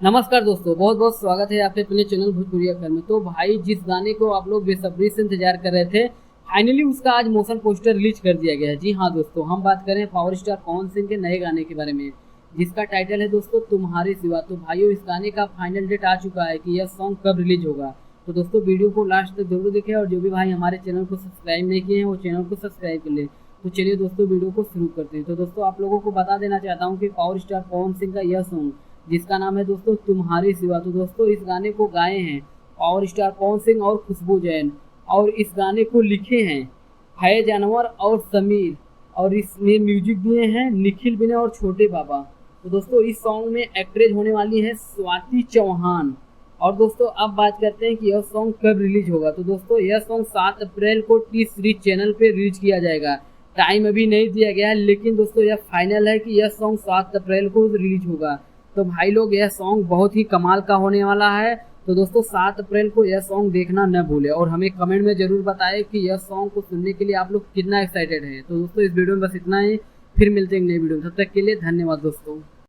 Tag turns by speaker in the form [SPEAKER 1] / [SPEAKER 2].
[SPEAKER 1] नमस्कार दोस्तों, बहुत बहुत स्वागत है आपके अपने चैनल भोजपुरी अखबार में। तो भाई, जिस गाने को आप लोग बेसब्री से इंतजार कर रहे थे, फाइनली उसका आज मोशन पोस्टर रिलीज कर दिया गया है। जी हाँ दोस्तों, हम बात करें पावर स्टार पवन सिंह के नए गाने के बारे में, जिसका टाइटल है दोस्तों तुम्हारे सिवा। तो भाइयों, इस गाने का फाइनल डेट आ चुका है कि यह सॉन्ग कब रिलीज होगा। तो दोस्तों, वीडियो को लास्ट तक जरूर देखें और जो भी भाई हमारे चैनल को सब्सक्राइब नहीं किए हैं वो चैनल को सब्सक्राइब कर ले। तो चलिए दोस्तों, वीडियो को शुरू करते हैं। तो दोस्तों, आप लोगों को बता देना चाहता हूँ कि पावर स्टार पवन सिंह का यह सॉन्ग, जिसका नाम है दोस्तों तुम्हारी सिवा। तो दोस्तों, इस गाने को गाए हैं पावर स्टार पवन सिंह और खुशबू जैन, और इस गाने को लिखे हैं है जानवर और समीर, और इसमें म्यूजिक दिए हैं निखिल बिने और छोटे बाबा। तो दोस्तों, इस सॉन्ग में एक्ट्रेस होने वाली है स्वाति चौहान। और दोस्तों, अब बात करते हैं कि यह सॉन्ग कब रिलीज होगा। तो दोस्तों, यह सॉन्ग 7 अप्रैल को टी सीरीज चैनल पे रिलीज किया जाएगा। टाइम अभी नहीं दिया गया है, लेकिन दोस्तों यह फाइनल है कि यह सॉन्ग 7 अप्रैल को रिलीज होगा। तो भाई लोग, यह सॉन्ग बहुत ही कमाल का होने वाला है। तो दोस्तों, 7 अप्रैल को यह सॉन्ग देखना न भूलें और हमें कमेंट में जरूर बताएं कि यह सॉन्ग को सुनने के लिए आप लोग कितना एक्साइटेड हैं। तो दोस्तों, इस वीडियो में बस इतना ही। फिर मिलते हैं नई वीडियो में, तब तक के लिए धन्यवाद दोस्तों।